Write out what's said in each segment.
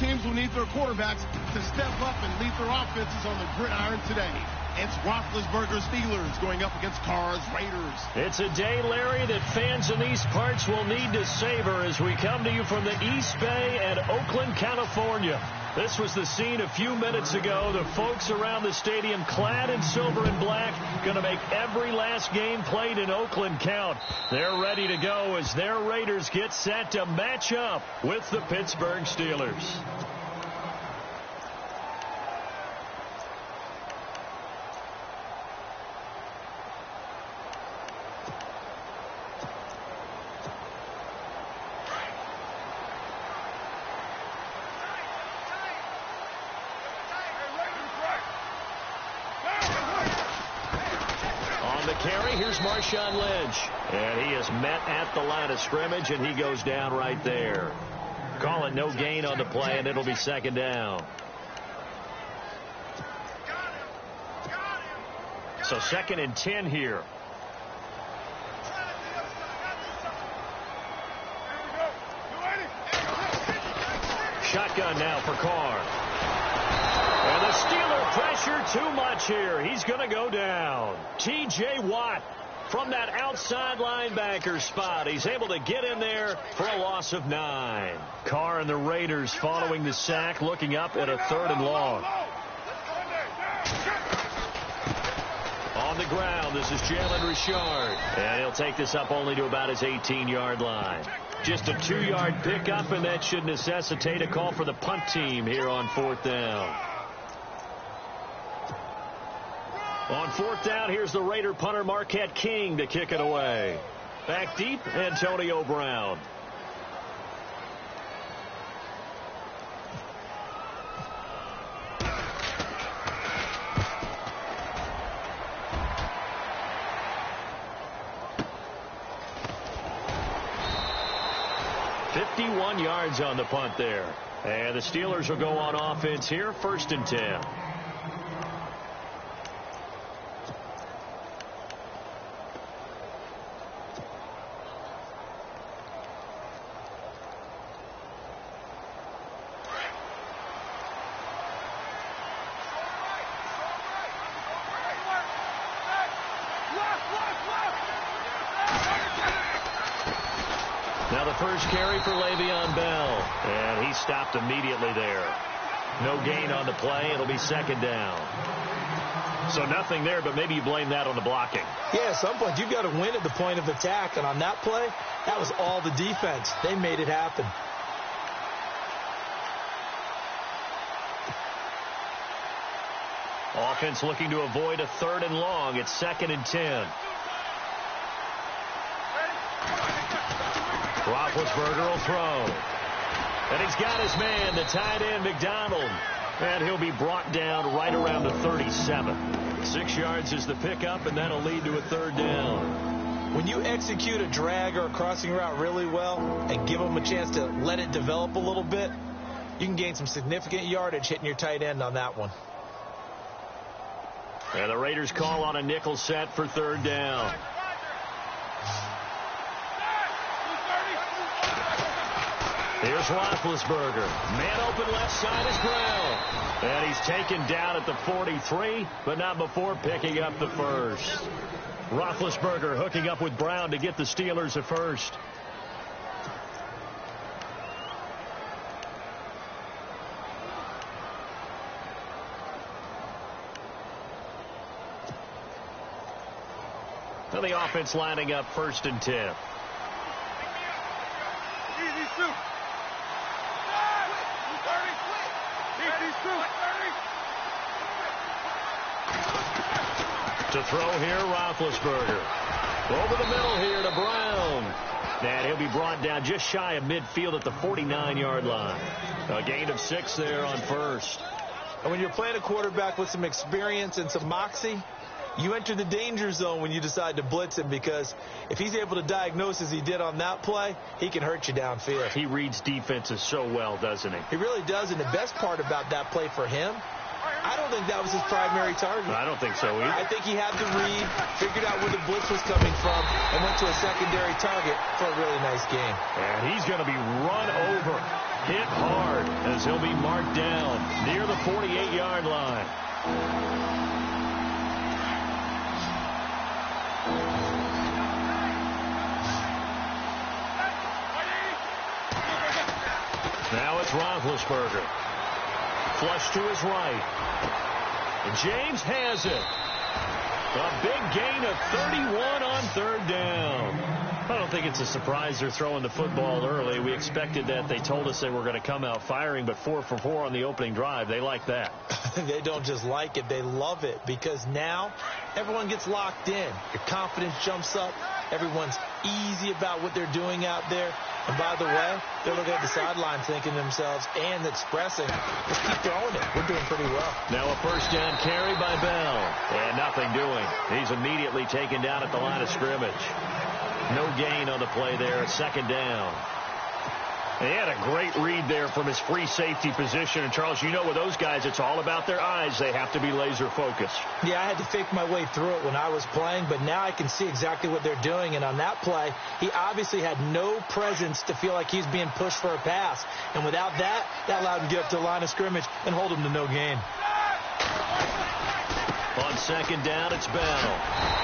teams will need their quarterbacks to step up and lead their offenses on the gridiron today. It's Roethlisberger's Steelers going up against Carr's Raiders. It's a day, Larry, that fans in these parts will need to savor as we come to you from the East Bay and Oakland, California. This was the scene a few minutes ago. The folks around the stadium clad in silver and black going to make every last game played in Oakland count. They're ready to go as their Raiders get set to match up with the Pittsburgh Steelers. Here's Marshawn Lynch, and he is met at the line of scrimmage, and he goes down right there. Call it no gain on the play, and it'll be second down. So 2nd and 10 here. Shotgun now for Carr. And the Steeler pressure too much here. He's going to go down. T.J. Watt from that outside linebacker spot. He's able to get in there for a loss of 9. Carr and the Raiders following the sack, looking up at a 3rd and long. On the ground, this is Jalen Richard. And he'll take this up only to about his 18-yard line. Just a 2-yard pickup, and that should necessitate a call for the punt team here on 4th down. On 4th down, here's the Raider punter Marquette King to kick it away. Back deep, Antonio Brown. $51 yards on the punt there. And the Steelers will go on offense here, 1st and 10. Now the first carry for Le'Veon Bell, and he stopped immediately there. No gain on the play. It'll be 2nd down. So nothing there, but maybe you blame that on the blocking. Yeah, at some point you've got to win at the point of attack, and on that play, that was all the defense. They made it happen. Offense looking to avoid a 3rd and long. It's 2nd and 10. Roethlisberger will throw. And he's got his man, the tight end, McDonald. And he'll be brought down right around the 37. 6 yards is the pickup, and that'll lead to a 3rd down. When you execute a drag or a crossing route really well and give them a chance to let it develop a little bit, you can gain some significant yardage hitting your tight end on that one. And the Raiders call on a nickel set for 3rd down. Here's Roethlisberger. Man open left side is Brown. And he's taken down at the 43, but not before picking up the 1st. Roethlisberger hooking up with Brown to get the Steelers a 1st. And the offense lining up 1st and 10. To throw here, Roethlisberger. Over the middle here to Brown. And he'll be brought down just shy of midfield at the 49-yard line. A gain of 6 there on 1st. And when you're playing a quarterback with some experience and some moxie, you enter the danger zone when you decide to blitz him, because if he's able to diagnose as he did on that play, he can hurt you downfield. He reads defenses so well, doesn't he? He really does, and the best part about that play for him, I don't think that was his primary target. I don't think so either. I think he had the read, figured out where the blitz was coming from, and went to a secondary target for a really nice game. And he's going to be run over, hit hard, as as he'll be marked down near the 48-yard line. Now it's Roethlisberger. Flush to his right. And James has it. A big gain of 31 on third down. I don't think it's a surprise they're throwing the football early. We expected that. They told us they were going to come out firing, but 4 for 4 on the opening drive. They like that. They don't just like it. They love it because now everyone gets locked in. Your confidence jumps up. Everyone's easy about what they're doing out there. And by the way, they're looking at the sideline thinking to themselves and expressing, let's keep throwing it. We're doing pretty well. Now a first down carry by Bell. And nothing doing. He's immediately taken down at the line of scrimmage. No gain on the play there. Second down. He had a great read there from his free safety position. And, Charles, you know with those guys, it's all about their eyes. They have to be laser focused. Yeah, I had to fake my way through it when I was playing, but now I can see exactly what they're doing. And on that play, he obviously had no presence to feel like he's being pushed for a pass. And without that, that allowed him to get up to the line of scrimmage and hold him to no gain. On second down, it's Bell.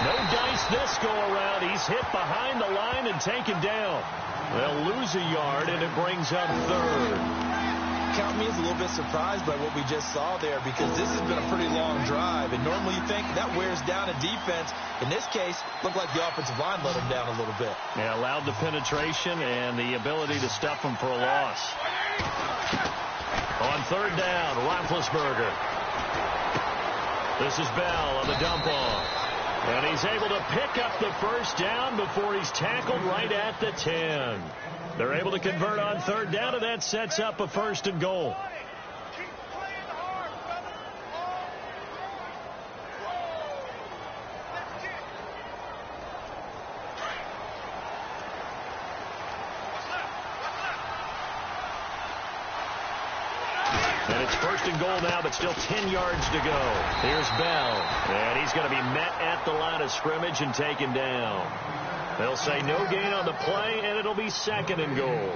No dice this go around. He's hit behind the line and taken down. They'll lose a yard, and it brings up third. Count me as a little bit surprised by what we just saw there because this has been a pretty long drive, and normally you think that wears down a defense. In this case, looked like the offensive line let him down a little bit. Yeah, allowed the penetration and the ability to stuff him for a loss. On third down, Roethlisberger. This is Bell on the dump off. And he's able to pick up the first down before he's tackled right at the 10. They're able to convert on third down, and that sets up a first and goal. And it's first and goal now, but still 10 yards to go. Here's Bell, and he's going to be met at the line of scrimmage and taken down. They'll say no gain on the play, and it'll be second and goal.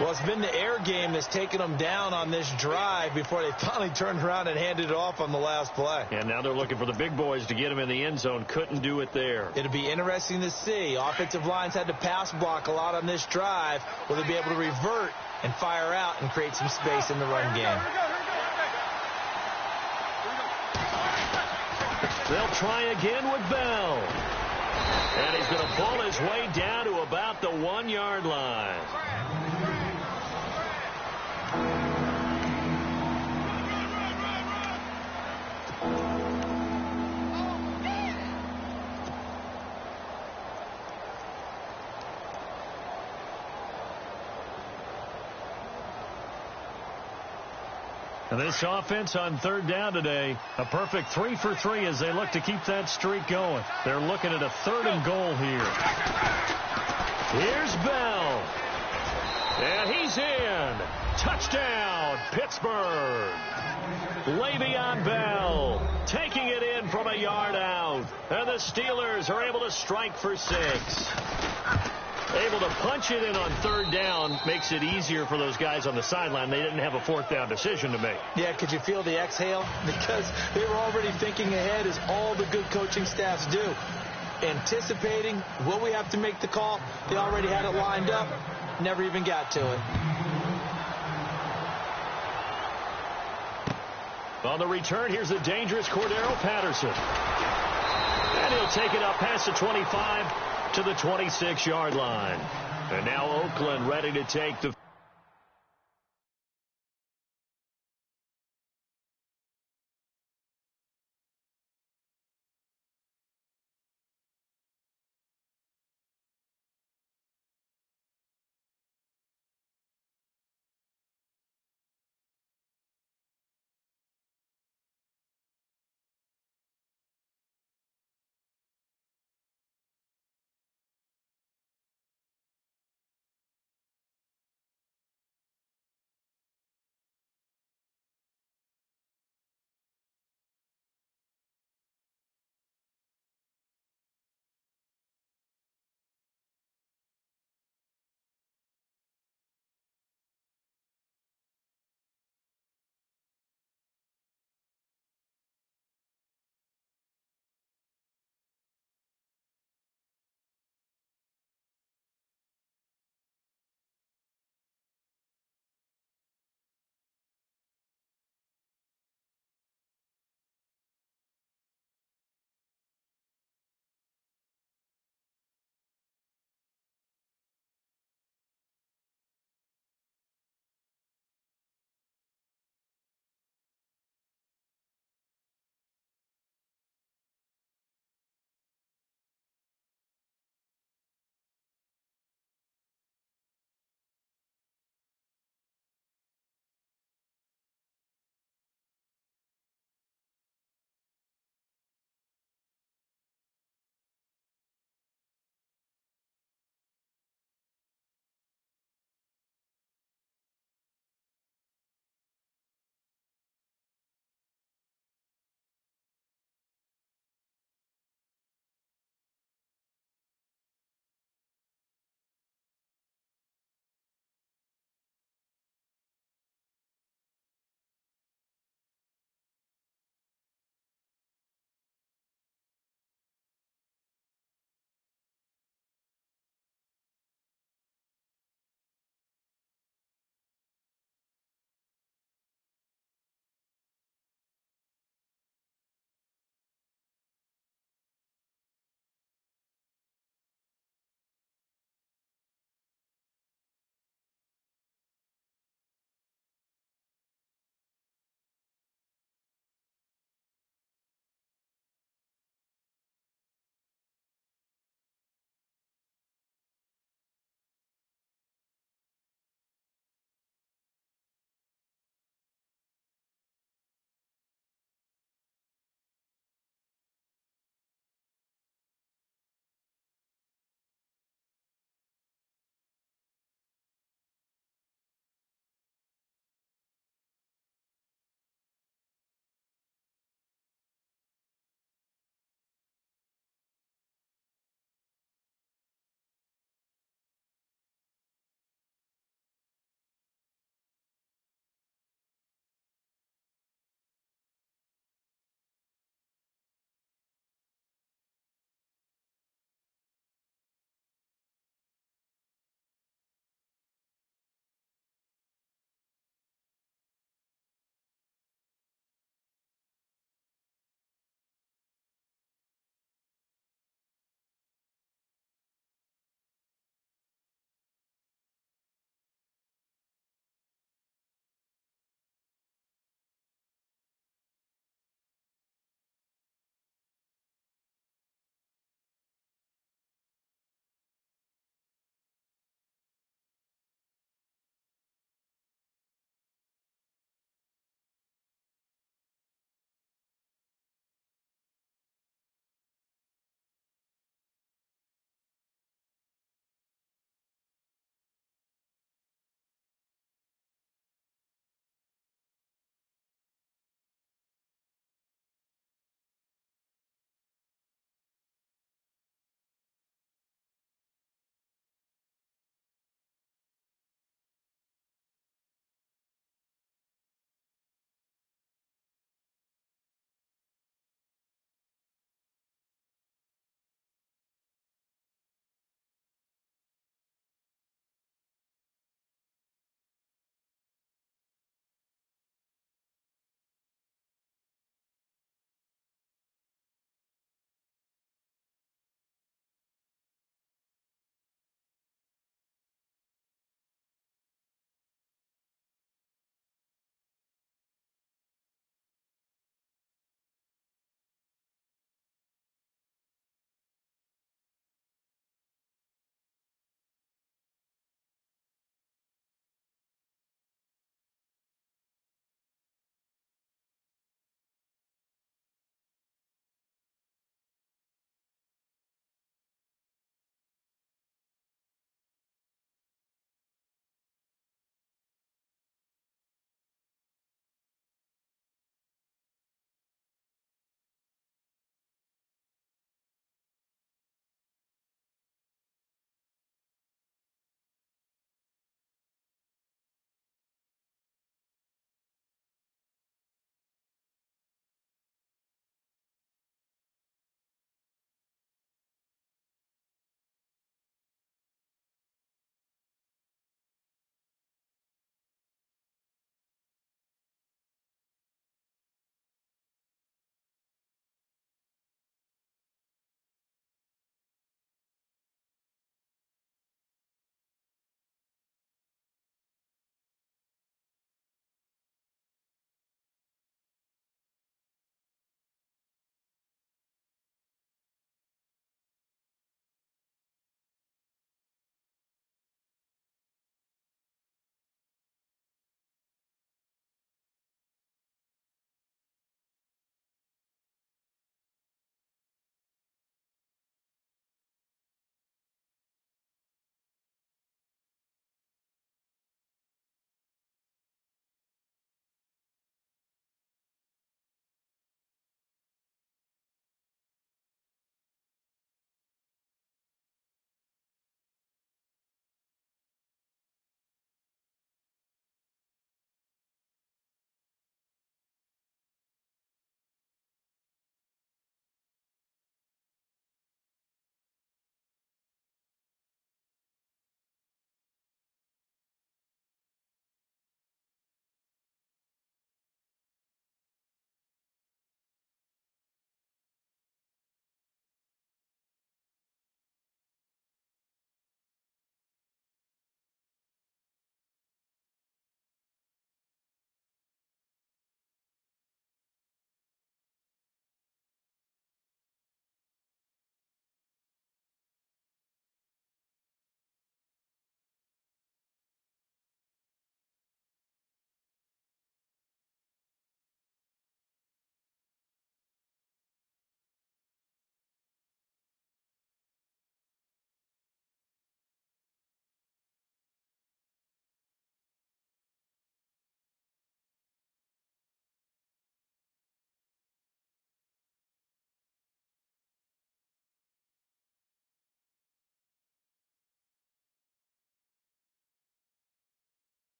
Well, it's been the air game that's taken them down on this drive before they finally turned around and handed it off on the last play. And now they're looking for the big boys to get him in the end zone. Couldn't do it there. It'll be interesting to see. Offensive lines had to pass block a lot on this drive. Will they be able to revert and fire out and create some space in the run game? They'll try again with Bell. And he's going to pull his way down to about the 1-yard line. And this offense on third down today, a perfect 3 for 3 as they look to keep that streak going. They're looking at a third and goal here. Here's Bell. And he's in. Touchdown, Pittsburgh. Le'Veon Bell taking it in from a yard out. And the Steelers are able to strike for 6. Able to punch it in on third down makes it easier for those guys on the sideline. They didn't have a fourth down decision to make. Yeah, could you feel the exhale? Because they were already thinking ahead, as all the good coaching staffs do. Anticipating, will we have to make the call? They already had it lined up. Never even got to it. On the return, here's the dangerous Cordero Patterson. And he'll take it up past the 25 to the 26-yard line. And now Oakland ready to take the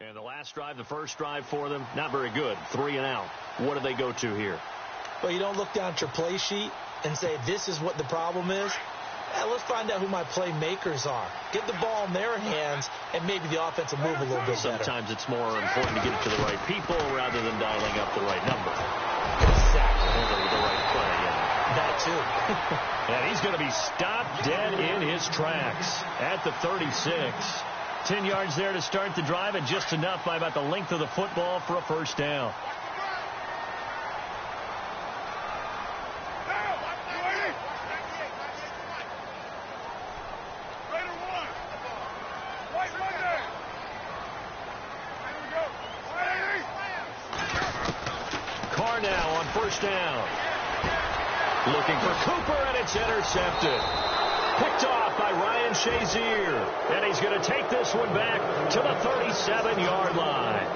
And the last drive, the first drive for them, not very good. 3 and out. What do they go to here? Well, you don't look down at your play sheet and say, this is what the problem is. Let's find out who my playmakers are. Get the ball in their hands, and maybe the offense will move a little bit better. Sometimes it's more important to get it to the right people rather than dialing up the right number. Exactly. The right play, yeah. That, too. And he's going to be stopped dead in his tracks at the 36. 10 yards there to start the drive, and just enough by about the length of the football for a first down. Carr now on first down. Looking for Cooper, and it's intercepted. Picked off by Ryan Shazier. And he's going to take this one back to the 37-yard line.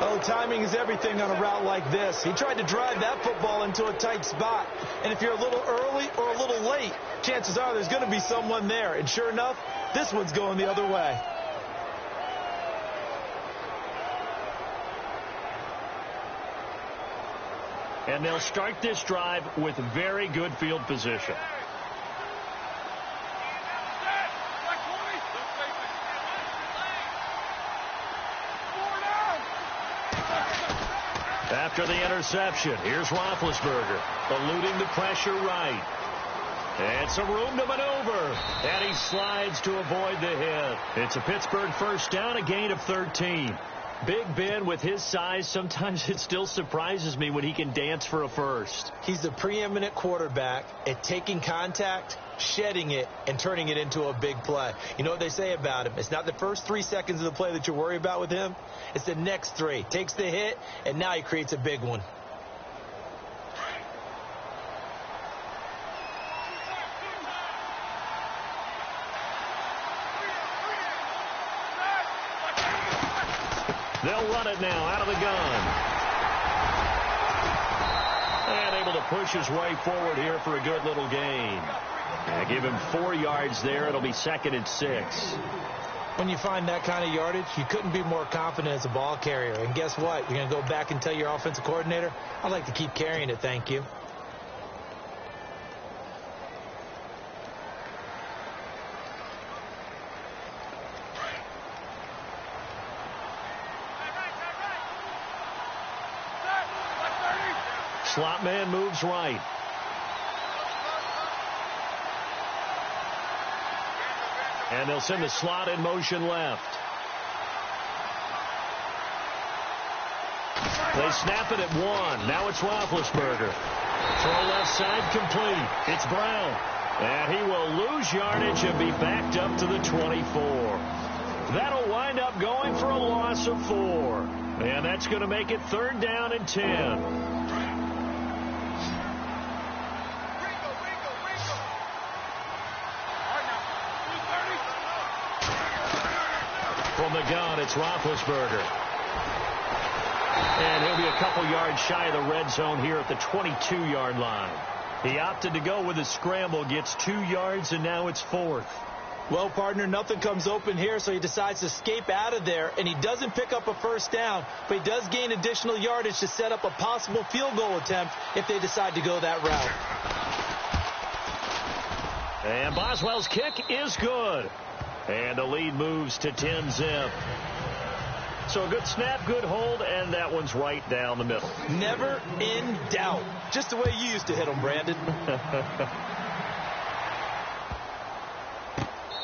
Oh, timing is everything on a route like this. He tried to drive that football into a tight spot. And if you're a little early or a little late, chances are there's going to be someone there. And sure enough, this one's going the other way. And they'll start this drive with very good field position. After the interception, here's Roethlisberger, eluding the pressure right. And some room to maneuver. And he slides to avoid the hit. It's a Pittsburgh first down, a gain of 13. Big Ben, with his size, sometimes it still surprises me when he can dance for a first. He's the preeminent quarterback at taking contact, shedding it, and turning it into a big play. You know what they say about him? It's not the first 3 seconds of the play that you worry about with him. It's the next 3. Takes the hit, and now he creates a big one. They'll run it now out of the gun. And able to push his way forward here for a good little gain. And give him 4 yards there. It'll be 2nd and 6. When you find that kind of yardage, you couldn't be more confident as a ball carrier. And guess what? You're going to go back and tell your offensive coordinator, I'd like to keep carrying it, thank you. Slot man moves right. And they'll send the slot in motion left. They snap it at 1. Now it's Roethlisberger. Throw left side complete. It's Brown. And he will lose yardage and be backed up to the 24. That'll wind up going for a loss of 4. And that's going to make it 3rd down and 10. From the gun, it's Roethlisberger. And he'll be a couple yards shy of the red zone here at the 22-yard line. He opted to go with a scramble, gets 2 yards, and now it's 4th. Well, partner, nothing comes open here, so he decides to escape out of there, and he doesn't pick up a first down, but he does gain additional yardage to set up a possible field goal attempt if they decide to go that route. And Boswell's kick is good. And the lead moves to 10-zip. So a good snap, good hold, and that one's right down the middle. Never in doubt. Just the way you used to hit them, Brandon.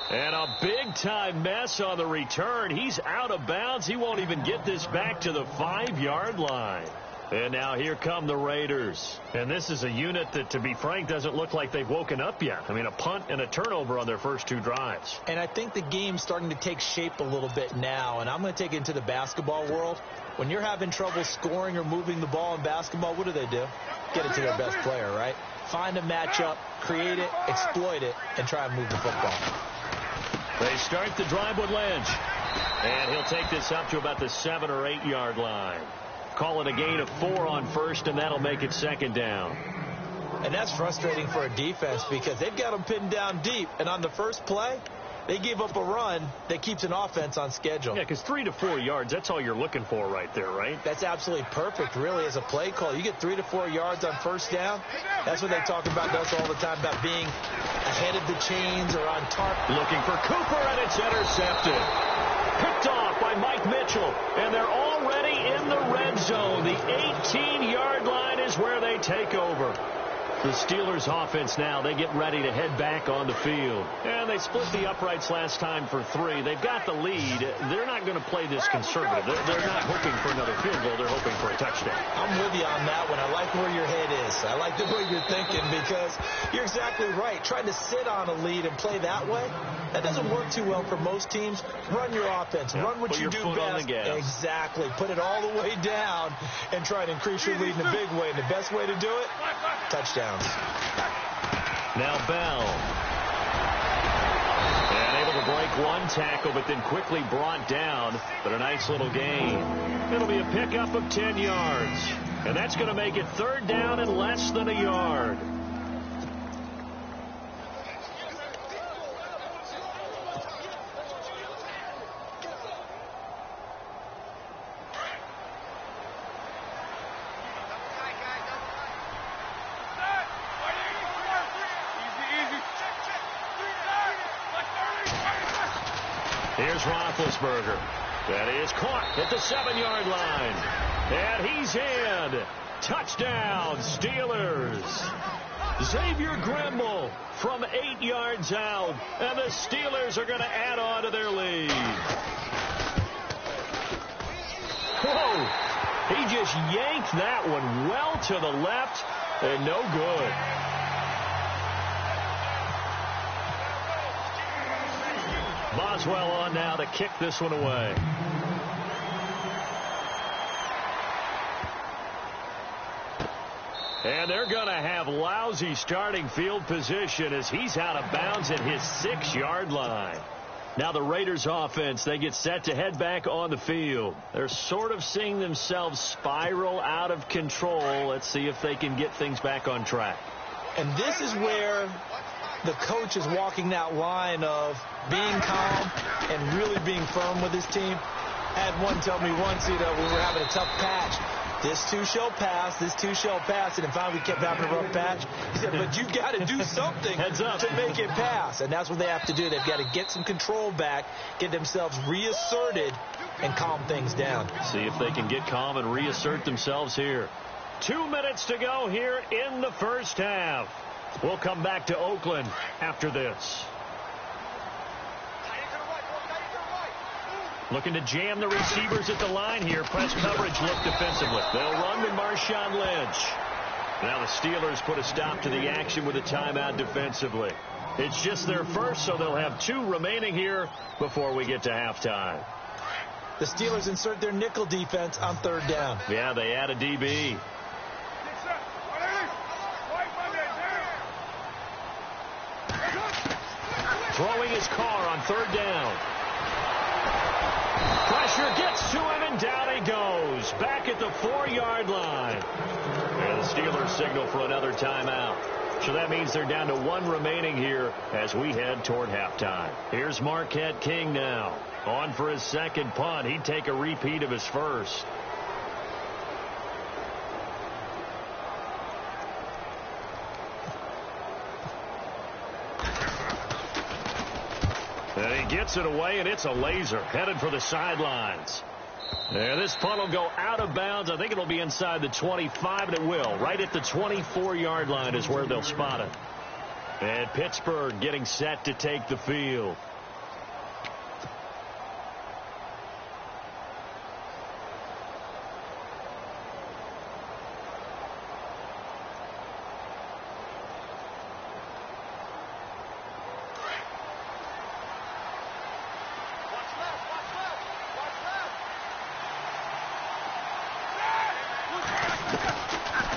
And a big-time mess on the return. He's out of bounds. He won't even get this back to the 5-yard line. And now here come the Raiders. And this is a unit that, to be frank, doesn't look like they've woken up yet. I mean, a punt and a turnover on their first 2 drives. And I think the game's starting to take shape a little bit now. And I'm going to take it into the basketball world. When you're having trouble scoring or moving the ball in basketball, what do? Get it to their best player, right? Find a matchup, create it, exploit it, and try and move the football. They start the drive with Lynch. And he'll take this up to about the 7 or 8 yard line. Call it a gain of 4 on first, and that'll make it 2nd down. And that's frustrating for a defense because they've got them pinned down deep. And on the first play, They gave up a run that keeps an offense on schedule. Yeah, because 3 to 4 yards, that's all you're looking for right there, right? That's absolutely perfect, really, as a play call. You get 3 to 4 yards on first down. That's what they talk about us all the time, about being ahead of the chains or on target. Looking for Cooper, and it's intercepted. Picked off by Mike Mitchell, and they're already in the red zone. The 18-yard line is where they take over. The Steelers offense now, they get ready to head back on the field. And they split the uprights last time for 3. They've got the lead. They're not going to play this conservative. They're not hoping for another field goal. They're hoping for a touchdown. I'm with you on that one. I like where your head is. I like the way you're thinking because you're exactly right. Trying to sit on a lead and play that way, that doesn't work too well for most teams. Run your offense. Run what you do best. Exactly. Put it all the way down and try to increase your lead in a big way. And the best way to do it, touchdowns. Now Bell. And able to break one tackle, but then quickly brought down. But a nice little gain. It'll be a pickup of 10 yards. And that's going to make it 3rd down and less than a yard. Here's Roethlisberger. That is caught at the 7-yard line. And he's in. Touchdown, Steelers. Xavier Grimble from 8 yards out. And the Steelers are going to add on to their lead. Whoa. He just yanked that one well to the left and no good. Boswell on now to kick this one away. And they're going to have lousy starting field position as he's out of bounds at his 6-yard line. Now the Raiders offense, they get set to head back on the field. They're sort of seeing themselves spiral out of control. Let's see if they can get things back on track. And this is where the coach is walking that line of being calm and really being firm with his team. Had one tell me once, we were having a tough patch. This too shall pass, this too shall pass. And finally we kept having a rough patch. He said, but you've got to do something to make it pass. And that's what they have to do. They've got to get some control back, get themselves reasserted, and calm things down. See if they can get calm and reassert themselves here. 2 minutes to go here in the first half. We'll come back to Oakland after this. Looking to jam the receivers at the line here. Press coverage look defensively. They'll run with Marshawn Lynch. Now the Steelers put a stop to the action with a timeout defensively. It's just their first, so they'll have 2 remaining here before we get to halftime. The Steelers insert their nickel defense on 3rd down. Yeah, they add a DB. Throwing his car on 3rd down. Pressure gets to him, and down he goes. Back at the 4-yard line. And the Steelers signal for another timeout. So that means they're down to 1 remaining here as we head toward halftime. Here's Marquette King now. On for his 2nd punt. He'd take a repeat of his first. And he gets it away, and it's a laser headed for the sidelines. And this punt will go out of bounds. I think it'll be inside the 25, and it will. Right at the 24-yard line is where they'll spot it. And Pittsburgh getting set to take the field.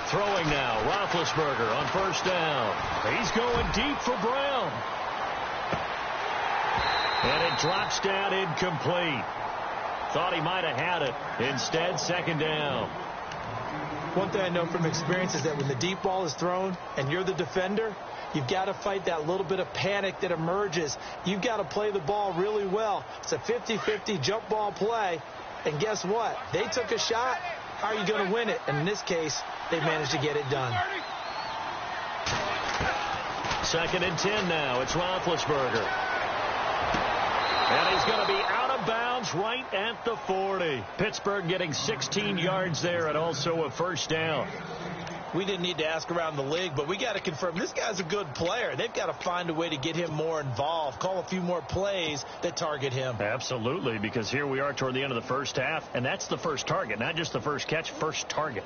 Throwing now, Roethlisberger on 1st down. He's going deep for Brown. And it drops down incomplete. Thought he might have had it. Instead, 2nd down. One thing I know from experience is that when the deep ball is thrown and you're the defender, You've got to fight that little bit of panic that emerges. You've got to play the ball really well. It's a 50-50 jump ball play. And guess what? They took a shot. How are you going to win it? And in this case, they managed to get it done. 2nd and 10 now. It's Roethlisberger. And he's going to be out of bounds right at the 40. Pittsburgh getting 16 yards there and also a first down. We didn't need to ask around the league, but we got to confirm this guy's a good player. They've got to find a way to get him more involved, call a few more plays that target him. Absolutely, because here we are toward the end of the first half, and that's the first target, not just the first catch, first target.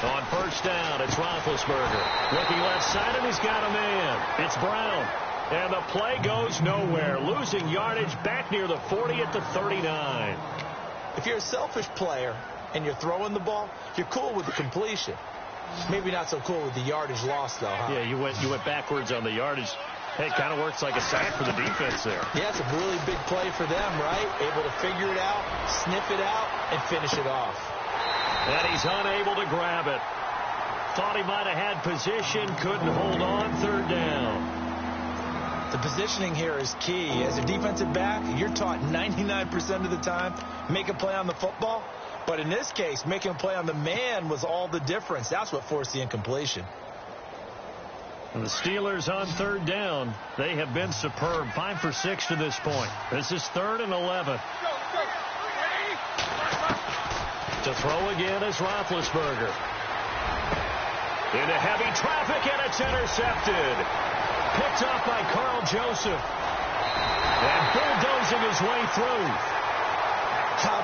On first down, it's Roethlisberger. Looking left side, and he's got a man. It's Brown. And the play goes nowhere. Losing yardage back near the 40 at the 39. If you're a selfish player and you're throwing the ball, you're cool with the completion. Maybe not so cool with the yardage loss, though, huh? Yeah, you went backwards on the yardage. Hey, it kind of works like a sack for the defense there. Yeah, it's a really big play for them, right? Able to figure it out, sniff it out, and finish it off. And he's unable to grab it. Thought he might have had position, couldn't hold on. 3rd down. The positioning here is key. As a defensive back, you're taught 99% of the time, make a play on the football. But in this case, making a play on the man was all the difference. That's what forced the incompletion. And the Steelers on 3rd down. They have been superb. 5 for 6 to this point. This is 3rd and 11. To throw again is Roethlisberger. Into heavy traffic, and it's intercepted. Picked off by Carl Joseph. And bulldozing his way through.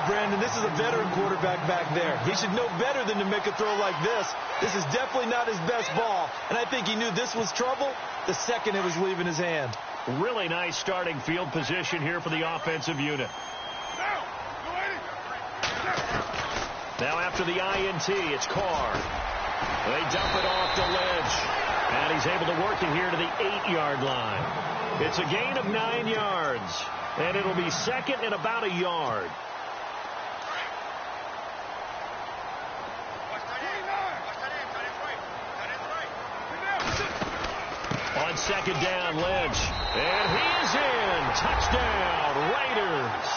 Brandon, this is a veteran quarterback back there. He should know better than to make a throw like this. This is definitely not his best ball. And I think he knew this was trouble the second it was leaving his hand. Really nice starting field position here for the offensive unit. Now after the INT, it's Carr. They dump it off to Lynch. And he's able to work it here to the 8-yard line. It's a gain of 9 yards. And it'll be 2nd and about a yard. On 2nd down, Lynch. And he is in. Touchdown, Raiders.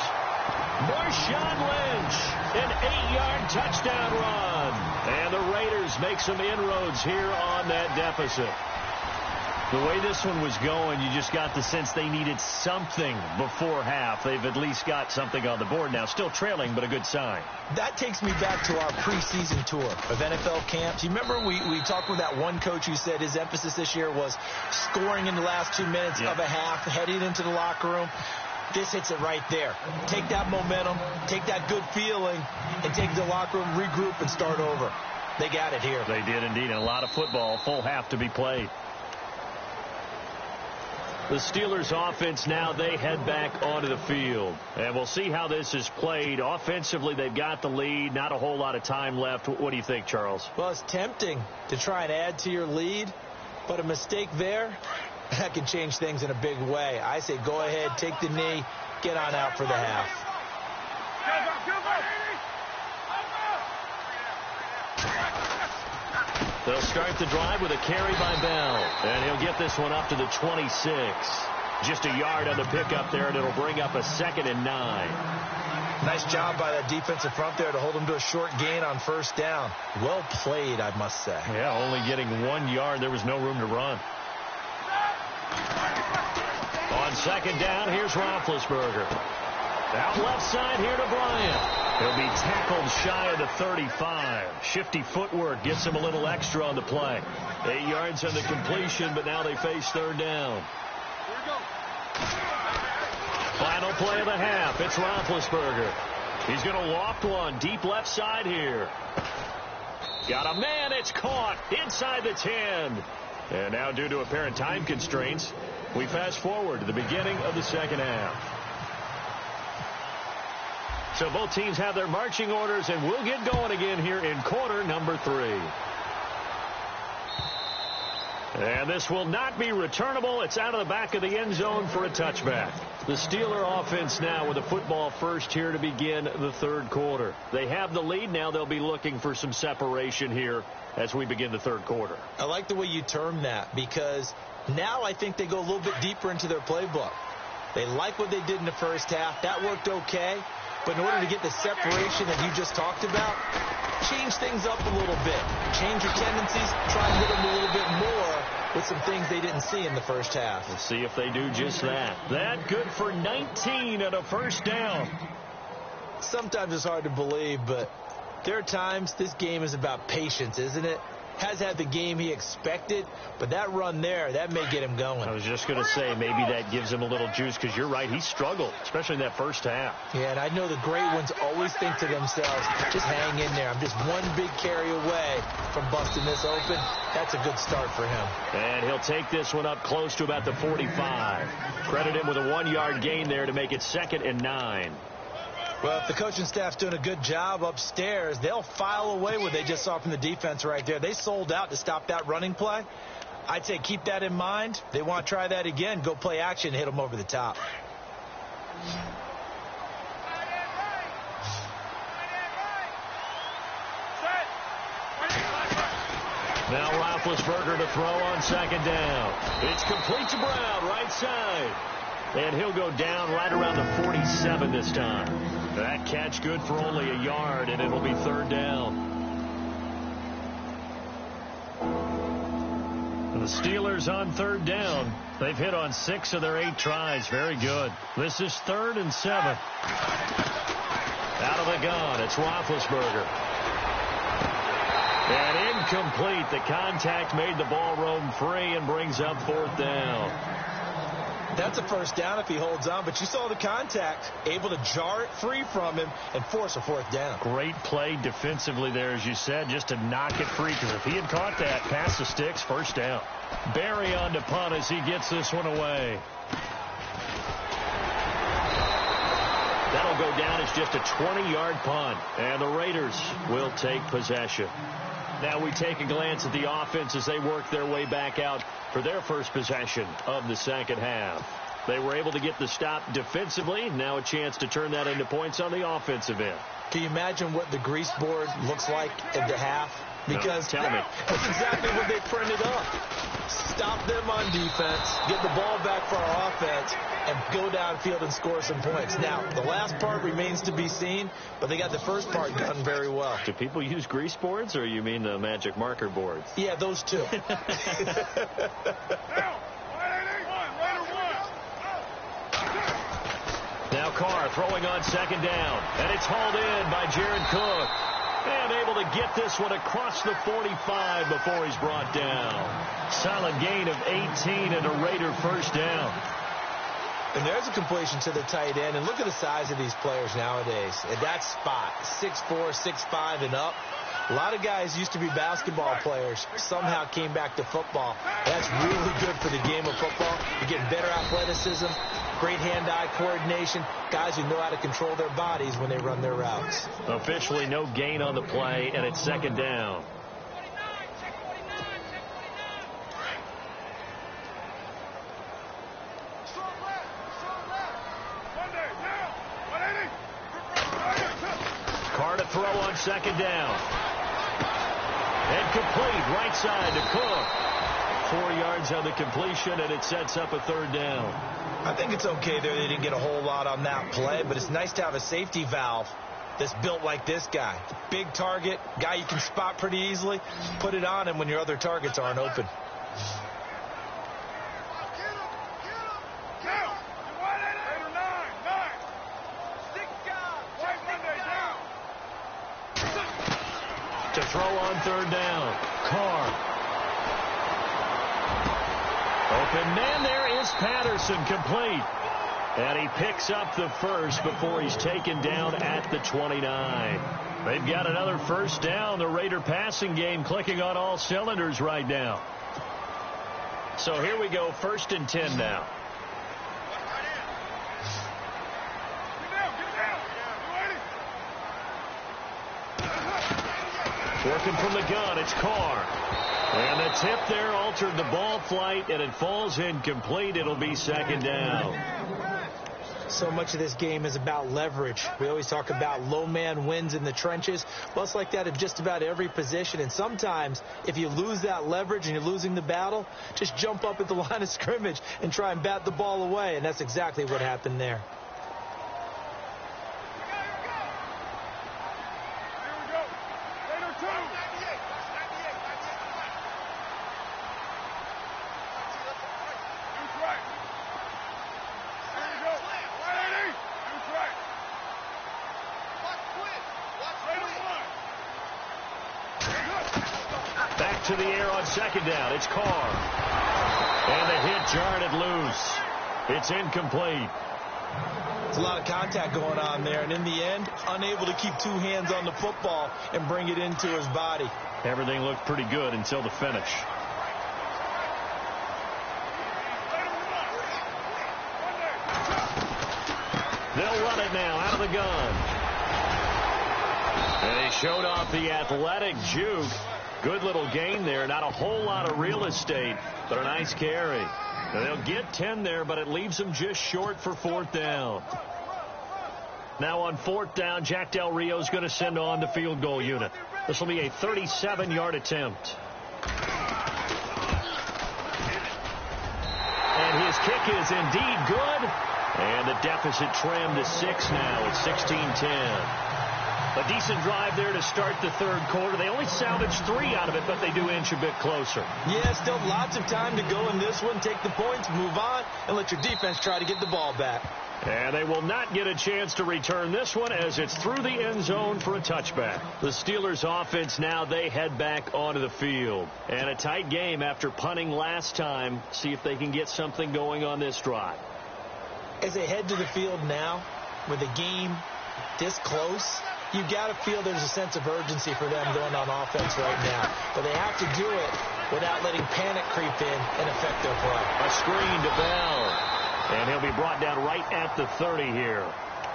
Marshawn Lynch, an 8-yard touchdown run. And the Raiders make some inroads here on that deficit. The way this one was going, you just got the sense they needed something before half. They've at least got something on the board now. Still trailing, but a good sign. That takes me back to our preseason tour of NFL camps. You remember we talked with that one coach who said his emphasis this year was scoring in the last 2 minutes of a half, heading into the locker room. This hits it right there. Take that momentum, take that good feeling, and take the locker room, regroup, and start over. They got it here. They did indeed, and a lot of football, full half to be played. The Steelers offense now, they head back onto the field. And we'll see how this is played. Offensively, they've got the lead. Not a whole lot of time left. What do you think, Charles? Well, it's tempting to try and add to your lead, but a mistake there, that can change things in a big way. I say go ahead, take the knee, get on out for the half. They'll start the drive with a carry by Bell. And he'll get this one up to the 26. Just a yard on the pickup there, and it'll bring up a 2nd and 9. Nice job by that defensive front there to hold him to a short gain on 1st down. Well played, I must say. Yeah, only getting 1 yard. There was no room to run. On 2nd down, here's Roethlisberger. Out left side here to Bryant. He'll be tackled shy of the 35. Shifty footwork gets him a little extra on the play. 8 yards on the completion, but now they face 3rd down. Final play of the half. It's Roethlisberger. He's going to loft one deep left side here. Got a man. It's caught inside the 10. And now, due to apparent time constraints, we fast forward to the beginning of the 2nd half. So both teams have their marching orders, and we'll get going again here in quarter number 3. And this will not be returnable. It's out of the back of the end zone for a touchback. The Steeler offense now with the football first here to begin the third quarter. They have the lead. Now they'll be looking for some separation here as we begin the third quarter. I like the way you term that, because now I think they go a little bit deeper into their playbook. They like what they did in the first half. That worked okay. But in order to get the separation that you just talked about, change things up a little bit. Change your tendencies. Try and hit them a little bit more with some things they didn't see in the first half. Let's see if they do just that. That good for 19 and a first down. Sometimes it's hard to believe, but there are times this game is about patience, isn't it? Has had the game he expected, but that run there, that may get him going. I was just going to say, maybe that gives him a little juice, because you're right, he struggled, especially in that first half. Yeah, and I know the great ones always think to themselves, just hang in there. I'm just one big carry away from busting this open. That's a good start for him. And he'll take this one up close to about the 45. Credit him with a 1-yard gain there to make it 2nd and 9. Well, if the coaching staff's doing a good job upstairs, they'll file away what they just saw from the defense right there. They sold out to stop that running play. I'd say keep that in mind. They want to try that again. Go play action, hit them over the top. Now Roethlisberger to throw on 2nd down. It's complete to Brown, right side. And he'll go down right around the 47 this time. That catch good for only a yard, and it'll be 3rd down. The Steelers on 3rd down. They've hit on 6 of their 8 tries. Very good. This is 3rd and 7. Out of the gun, it's Roethlisberger. And incomplete. The contact made the ball roam free and brings up 4th down. That's a first down if he holds on, but you saw the contact, able to jar it free from him and force a 4th down. Great play defensively there, as you said, just to knock it free, because if he had caught that, past the sticks, 1st down. Barry on to punt as he gets this one away. That'll go down as just a 20-yard punt, and the Raiders will take possession. Now we take a glance at the offense as they work their way back out for their first possession of the second half. They were able to get the stop defensively. Now a chance to turn that into points on the offensive end. Can you imagine what the grease board looks like at the half? Because no, tell me. That's exactly what they printed up. Stop them on defense, get the ball back for our offense, and go downfield and score some points. Now, the last part remains to be seen, but they got the first part done very well. Do people use grease boards, or you mean the magic marker boards? Yeah, those two. Now Carr throwing on 2nd down, and it's hauled in by Jared Cook. And able to get this one across the 45 before he's brought down. Solid gain of 18 and a Raider first down. And there's a completion to the tight end. And look at the size of these players nowadays. At that spot, 6'4", 6'5", and up. A lot of guys used to be basketball players, somehow came back to football. That's really good for the game of football. You're getting better athleticism, great hand-eye coordination, guys who know how to control their bodies when they run their routes. Officially no gain on the play, and it's 2nd down. Carr to throw on 2nd down. And complete, right side to Cook. 4 yards on the completion, and it sets up a 3rd down. I think it's okay there. They didn't get a whole lot on that play, but it's nice to have a safety valve that's built like this guy. Big target, guy you can spot pretty easily. Put it on him when your other targets aren't open. To throw on 3rd down. Carr. Open man, there is Patterson, complete. And he picks up the first before he's taken down at the 29. They've got another 1st down. The Raider passing game clicking on all cylinders right now. So here we go, 1st and 10 now. Working from the gun, it's Carr. And the tip there altered the ball flight, and it falls incomplete. It'll be 2nd down. So much of this game is about leverage. We always talk about low man wins in the trenches. Well, it's like that at just about every position. And sometimes if you lose that leverage and you're losing the battle, just jump up at the line of scrimmage and try and bat the ball away. And that's exactly what happened there. Back to the air on second down. It's Carr. And the hit jarred it loose. It's incomplete. There's a lot of contact going on there, and in the end, unable to keep two hands on the football and bring it into his body. Everything looked pretty good until the finish. They'll run it now out of the gun. And they showed off the athletic juke. Good little gain there. Not a whole lot of real estate, but a nice carry. And they'll get 10 there, but it leaves them just short for fourth down. Now on fourth down, Jack Del Rio's going to send on the field goal unit. This will be a 37-yard attempt. And his kick is indeed good. And the deficit trimmed to 6 now. It's 16-10. A decent drive there to start the third quarter. They only salvaged 3 out of it, but they do inch a bit closer. Yeah, still lots of time to go in this one. Take the points, move on, and let your defense try to get the ball back. And they will not get a chance to return this one as it's through the end zone for a touchback. The Steelers offense now, they head back onto the field. And a tight game after punting last time. See if they can get something going on this drive. As they head to the field now, with the game this close, you got to feel there's a sense of urgency for them going on offense right now. But they have to do it without letting panic creep in and affect their play. A screen to Bell. And he'll be brought down right at the 30 here.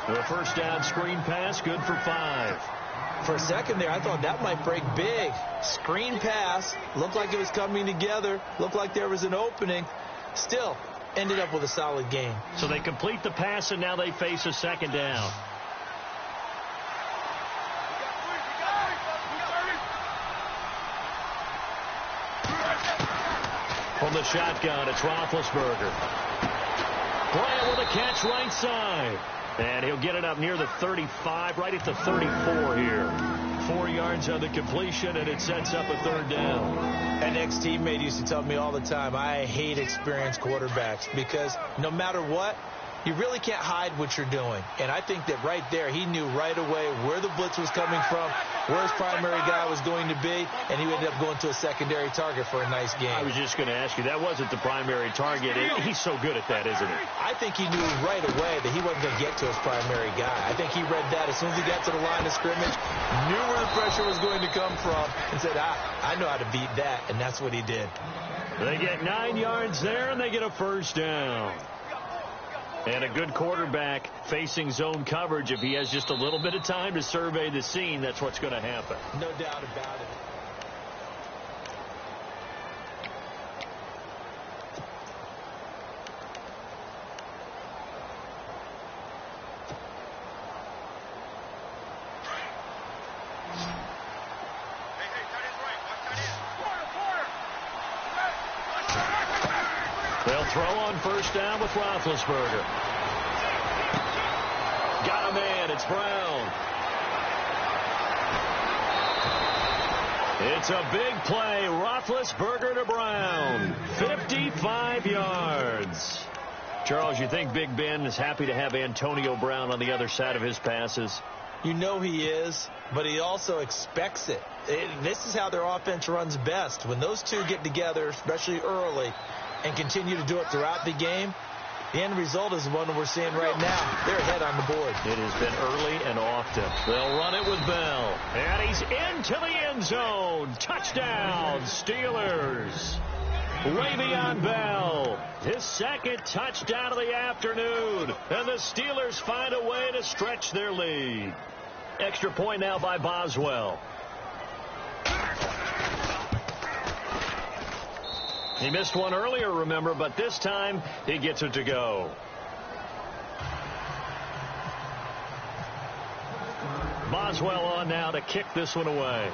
The first down screen pass, good for 5. For a second there, I thought that might break big. Screen pass, looked like it was coming together, looked like there was an opening. Still, ended up with a solid game. So they complete the pass, and now they face a second down. From the shotgun, it's Roethlisberger. Bryant with a catch right side. And he'll get it up near the 35, right at the 34 here. 4 yards on the completion, and it sets up a third down. An ex-teammate used to tell me all the time, I hate experienced quarterbacks because no matter what, you really can't hide what you're doing. And I think that right there, he knew right away where the blitz was coming from, where his primary guy was going to be, and he ended up going to a secondary target for a nice game. I was just going to ask you, that wasn't the primary target. He's so good at that, isn't he? I think he knew right away that he wasn't going to get to his primary guy. I think he read that as soon as he got to the line of scrimmage, knew where the pressure was going to come from, and said, I know how to beat that, and that's what he did. They get 9 yards there, and they get a first down. And a good quarterback facing zone coverage. If he has just a little bit of time to survey the scene, that's what's going to happen. No doubt about it. They'll throw on first down with Roethlisberger. Got a man. It's Brown. It's a big play. Roethlisberger to Brown. 55 yards. Charles, you think Big Ben is happy to have Antonio Brown on the other side of his passes? You know he is, but he also expects it. This is how their offense runs best. When those two get together, especially early, and continue to do it throughout the game, the end result is the one that we're seeing right now. They're ahead on the board. It has been early and often. They'll run it with Bell. And he's into the end zone. Touchdown, Steelers. Le'Veon Bell, his second touchdown of the afternoon. And the Steelers find a way to stretch their lead. Extra point now by Boswell. He missed one earlier, remember, but this time he gets it to go. Boswell on now to kick this one away.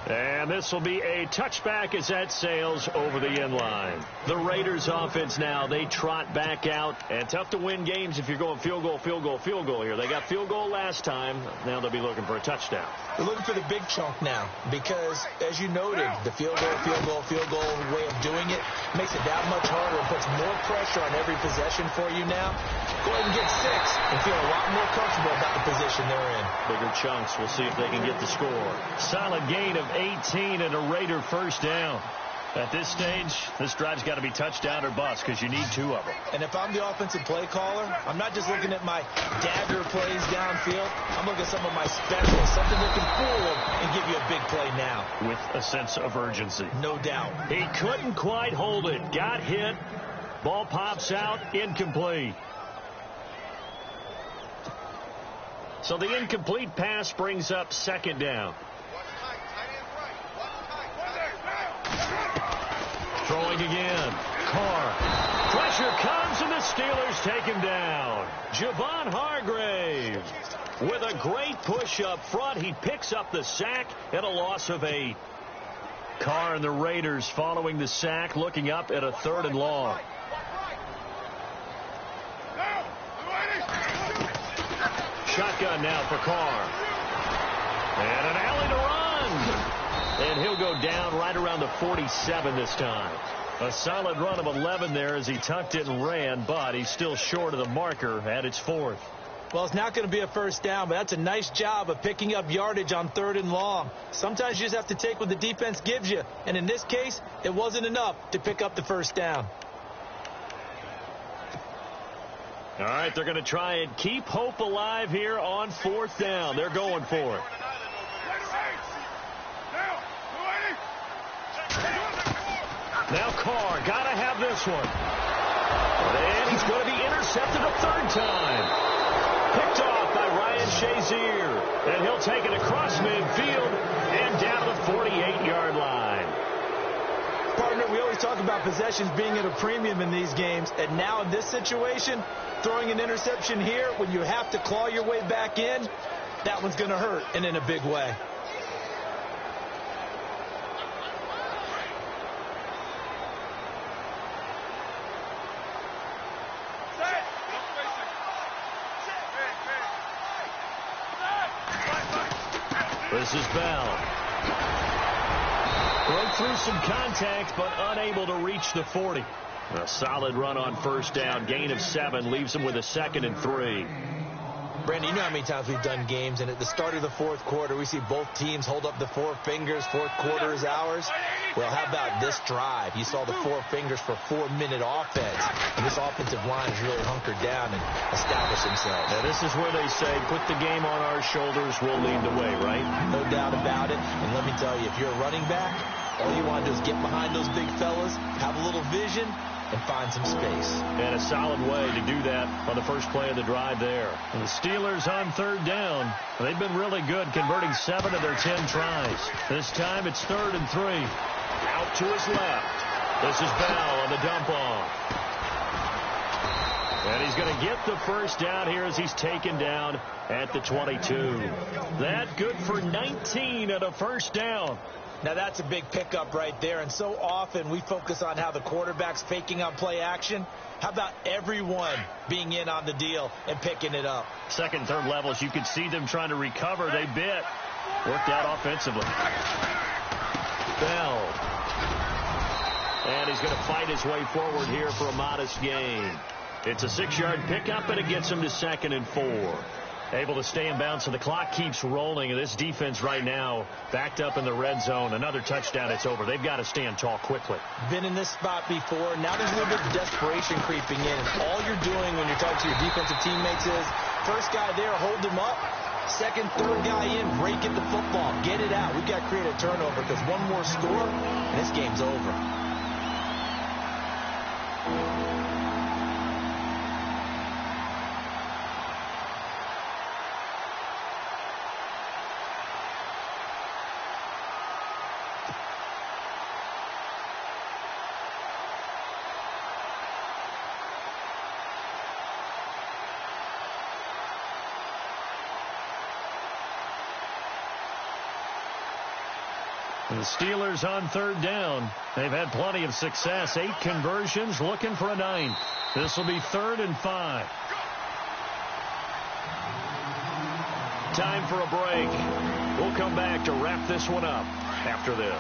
And this will be a touchback as that sails over the end line. The Raiders offense now, they trot back out. And tough to win games if you're going field goal, field goal, field goal here. They got field goal last time. Now they'll be looking for a touchdown. They're looking for the big chunk now because, as you noted, the field goal way of doing it makes it that much harder and puts more pressure on every possession for you now. Go ahead and get 6 and feel a lot more comfortable about the position they're in. Bigger chunks. We'll see if they can get the score. Solid gain of 18 and a Raider first down. At this stage, this drive's got to be touchdown or bust because you need 2 of them. And if I'm the offensive play caller, I'm not just looking at my dagger plays downfield. I'm looking at some of my specials, something that can fool them and give you a big play now. With a sense of urgency. No doubt. He couldn't quite hold it. Got hit. Ball pops out. Incomplete. So the incomplete pass brings up second down. Throwing again. Carr. Pressure comes, and the Steelers take him down. Javon Hargrave with a great push up front. He picks up the sack and a loss of 8. Carr and the Raiders following the sack, looking up at a 3rd and long. Shotgun now for Carr. And an alley to run. And he'll go down right around the 47 this time. A solid run of 11 there as he tucked it and ran, but he's still short of the marker at its 4th. Well, it's not going to be a first down, but that's a nice job of picking up yardage on 3rd and long. Sometimes you just have to take what the defense gives you, and in this case, it wasn't enough to pick up the first down. All right, they're going to try and keep hope alive here on 4th down. They're going for it. Now Carr, got to have this one. And he's going to be intercepted a 3rd time. Picked off by Ryan Shazier. And he'll take it across midfield and down to the 48-yard line. Partner, we always talk about possessions being at a premium in these games. And now in this situation, throwing an interception here when you have to claw your way back in, that one's going to hurt, and in a big way. This is Bell. Broke through some contact, but unable to reach the 40. A solid run on first down. Gain of 7 leaves him with a 2nd and 3. Brandon, you know how many times we've done games, and at the start of the 4th quarter, we see both teams hold up the 4 fingers. 4th quarter is ours. Well, how about this drive? You saw the 4 fingers for 4-minute offense. And this offensive line has really hunkered down and established themselves. Now, this is where they say, put the game on our shoulders, we'll lead the way, right? No doubt about it. And let me tell you, if you're a running back, all you want to do is get behind those big fellas, have a little vision, and find some space. And a solid way to do that on the first play of the drive there. And the Steelers on 3rd down. They've been really good, converting 7 of their 10 tries. This time it's 3rd and 3. Out to his left. This is Bell on the dump off. And he's going to get the first down here as he's taken down at the 22. That good for 19 at a first down. Now, that's a big pickup right there, and so often we focus on how the quarterback's faking on play action. How about everyone being in on the deal and picking it up? 2nd, 3rd levels, you could see them trying to recover. They bit. Worked out offensively. Bell. And he's going to fight his way forward here for a modest gain. It's a 6-yard pickup, and it gets him to 2nd and 4. Able to stay in bounds, so the clock keeps rolling. And this defense right now backed up in the red zone. Another touchdown, it's over. They've got to stand tall quickly. Been in this spot before. Now there's a little bit of desperation creeping in. And all you're doing when you're talking to your defensive teammates is, first guy there, hold him up. 2nd, 3rd guy in, break it the football. Get it out. We've got to create a turnover because one more score, and this game's over. And the Steelers on third down. They've had plenty of success. 8 conversions, looking for a 9th. This will be 3rd and 5. Time for a break. We'll come back to wrap this one up after this.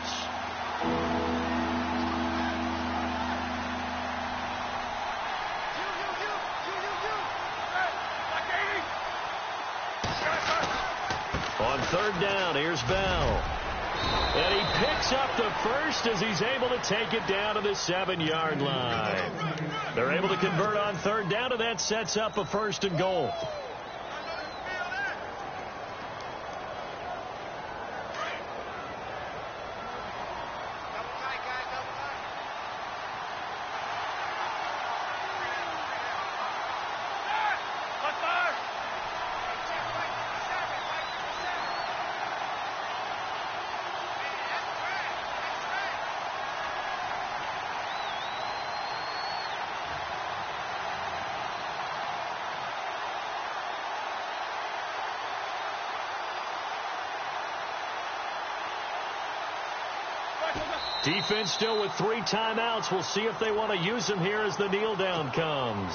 On third down, here's Bell. And he picks up the first as he's able to take it down to the 7-yard line. They're able to convert on third down, and that sets up a 1st and goal. Defense still with 3 timeouts. We'll see if they want to use them here as the kneel down comes.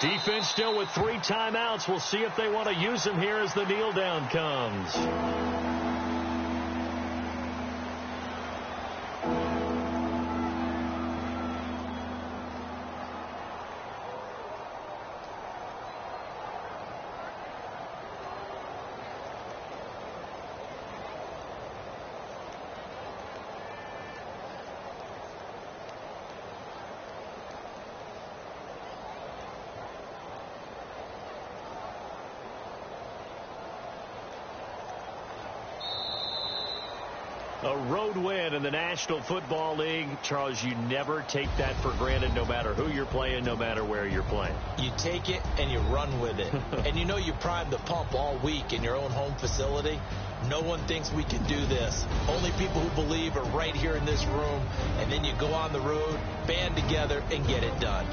Defense still with 3 timeouts. We'll see if they want to use them here as the kneel down comes. A road win in the National Football League. Charles, you never take that for granted, no matter who you're playing, no matter where you're playing. You take it and you run with it. And you know you primed the pump all week in your own home facility. No one thinks we can do this. Only people who believe are right here in this room. And then you go on the road, band together, and get it done.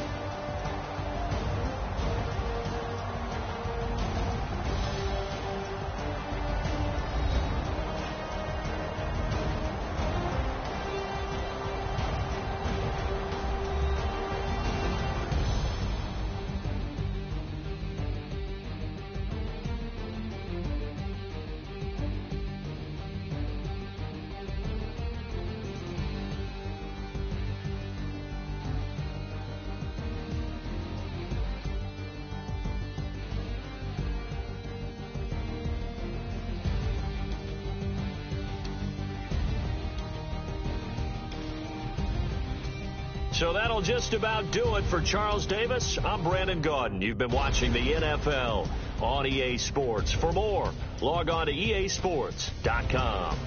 So that'll just about do it for Charles Davis. I'm Brandon Gaudin. You've been watching the NFL on EA Sports. For more, log on to easports.com.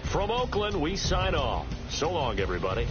From Oakland, we sign off. So long, everybody.